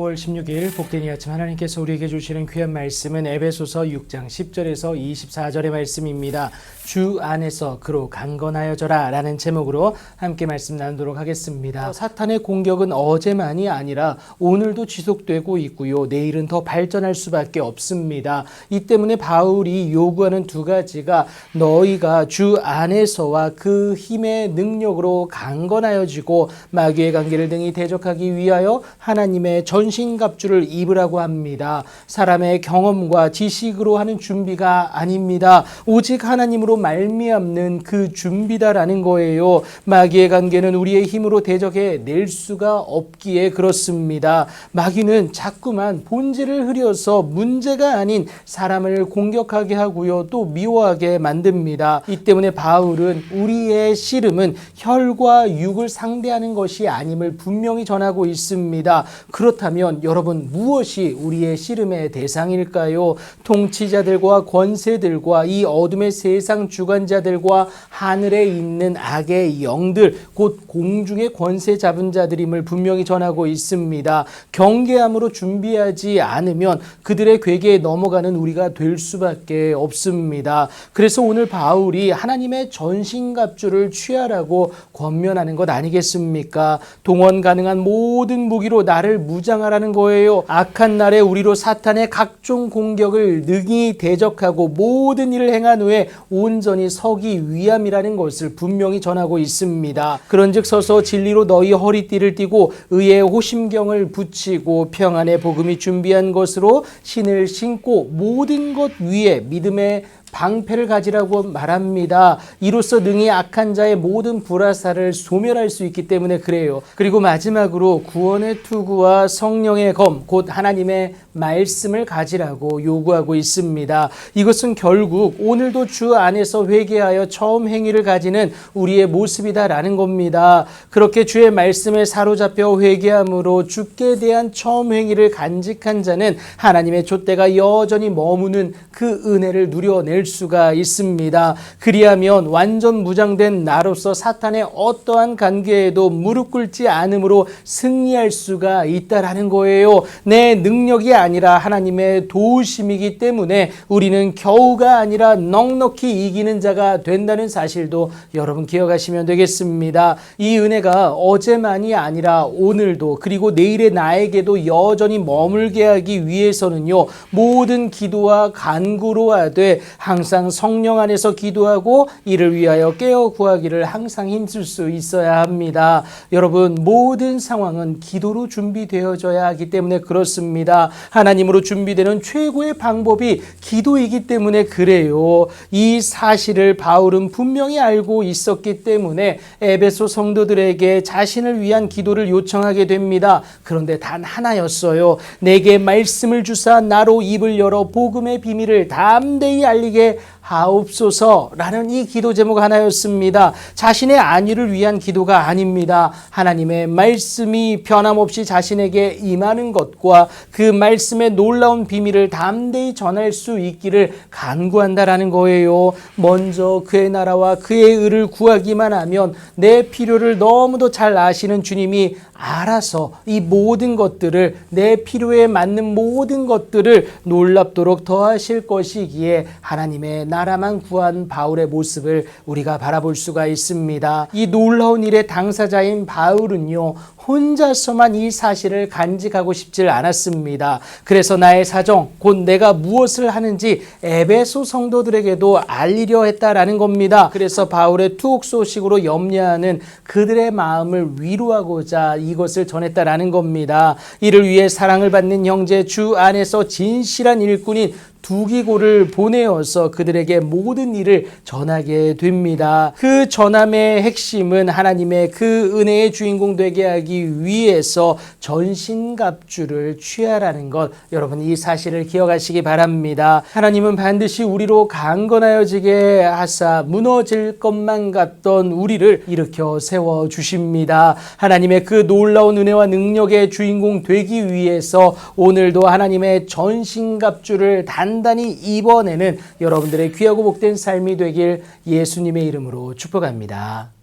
9월 16일 복된 이 아침 하나님께서 우리에게 주시는 귀한 말씀은 에베소서 6장 10절에서 24절의 말씀입니다. 주 안에서 그로 강건하여져라 라는 제목으로 함께 말씀 나누도록 하겠습니다. 사탄의 공격은 어제만이 아니라 오늘도 지속되고 있고요. 내일은 더 발전할 수밖에 없습니다. 이 때문에 바울이 요구하는 두 가지가 너희가 주 안에서와 그 힘의 능력으로 강건하여지고 마귀의 관계를 등이 대적하기 위하여 하나님의 전신갑주를 입으라고 합니다. 사람의 경험과 지식으로 하는 준비가 아닙니다. 오직 하나님으로 말미암는 그 준비다라는 거예요. 마귀의 관계는 우리의 힘으로 대적해 낼 수가 없기에 그렇습니다. 마귀는 자꾸만 본질을 흐려서 문제가 아닌 사람을 공격하게 하고요. 또 미워하게 만듭니다. 이 때문에 바울은 우리의 씨름은 혈과 육을 상대하는 것이 아님을 분명히 전하고 있습니다. 그렇다면 여러분 무엇이 우리의 씨름의 대상일까요? 통치자들과 권세들과 이 어둠의 세상 주관자들과 하늘에 있는 악의 영들 곧 공중의 권세 잡은 자들임을 분명히 전하고 있습니다. 경계함으로 준비하지 않으면 그들의 괴계에 넘어가는 우리가 될 수밖에 없습니다. 그래서 오늘 바울이 하나님의 전신갑주를 취하라고 권면하는 것 아니겠습니까? 동원 가능한 모든 무기로 나를 무장하라는 거예요. 악한 날에 우리로 사탄의 각종 공격을 능히 대적하고 모든 일을 행한 후에 온전히 서기 위함이라는 것을 분명히 전하고 있습니다. 그런즉 서서 진리로 너희 허리띠를 띠고 의의 호심경을 붙이고 평안의 복음이 준비한 것으로 신을 신고 모든 것 위에 믿음의 방패를 가지라고 말합니다. 이로써 능히 악한 자의 모든 불화살을 소멸할 수 있기 때문에 그래요. 그리고 마지막으로 구원의 투구와 성령의 검, 곧 하나님의 말씀을 가지라고 요구하고 있습니다. 이것은 결국 오늘도 주 안에서 회개하여 처음 행위를 가지는 우리의 모습이다라는 겁니다. 그렇게 주의 말씀에 사로잡혀 회개함으로 주께 대한 처음 행위를 간직한 자는 하나님의 촛대가 여전히 머무는 그 은혜를 누려낼 수가 있습니다. 그리하면 완전 무장된 나로서 사탄의 어떠한 관계에도 무릎 꿇지 않음으로 승리할 수가 있다라는 거예요. 내 능력이 아니라 하나님의 도우심이기 때문에 우리는 겨우가 아니라 넉넉히 이기는 자가 된다는 사실도 여러분 기억하시면 되겠습니다. 이 은혜가 어제만이 아니라 오늘도 그리고 내일의 나에게도 여전히 머물게 하기 위해서는요. 모든 기도와 간구로 하되 항상 성령 안에서 기도하고 이를 위하여 깨어 구하기를 항상 힘쓸 수 있어야 합니다. 여러분 모든 상황은 기도로 준비되어져야 하기 때문에 그렇습니다. 하나님으로 준비되는 최고의 방법이 기도이기 때문에 그래요. 이 사실을 바울은 분명히 알고 있었기 때문에 에베소 성도들에게 자신을 위한 기도를 요청하게 됩니다. 그런데 단 하나였어요. 내게 말씀을 주사 나로 입을 열어 복음의 비밀을 담대히 알리게 하옵소서라는 이 기도 제목 하나였습니다. 자신의 안위를 위한 기도가 아닙니다. 하나님의 말씀이 변함없이 자신에게 임하는 것과 그 말씀의 놀라운 비밀을 담대히 전할 수 있기를 간구한다라는 거예요. 먼저 그의 나라와 그의 의를 구하기만 하면 내 필요를 너무도 잘 아시는 주님이 알아서 이 모든 것들을 내 필요에 맞는 모든 것들을 놀랍도록 더하실 것이기에 하나님의 나라만 구한 바울의 모습을 우리가 바라볼 수가 있습니다. 이 놀라운 일의 당사자인 바울은요. 혼자서만 이 사실을 간직하고 싶질 않았습니다. 그래서 나의 사정, 곧 내가 무엇을 하는지 에베소 성도들에게도 알리려 했다라는 겁니다. 그래서 바울의 투옥 소식으로 염려하는 그들의 마음을 위로하고자 이것을 전했다라는 겁니다. 이를 위해 사랑을 받는 형제 주 안에서 진실한 일꾼인 두기고를 보내어서 그들에게 모든 일을 전하게 됩니다. 그 전함의 핵심은 하나님의 그 은혜의 주인공 되게 하기 위해서 전신갑주를 취하라는 것, 여러분 이 사실을 기억하시기 바랍니다. 하나님은 반드시 우리로 강건하여지게 하사 무너질 것만 같던 우리를 일으켜 세워주십니다. 하나님의 그 놀라운 은혜와 능력의 주인공 되기 위해서 오늘도 하나님의 전신갑주를 단단히 이번에는 여러분들의 귀하고 복된 삶이 되길 예수님의 이름으로 축복합니다.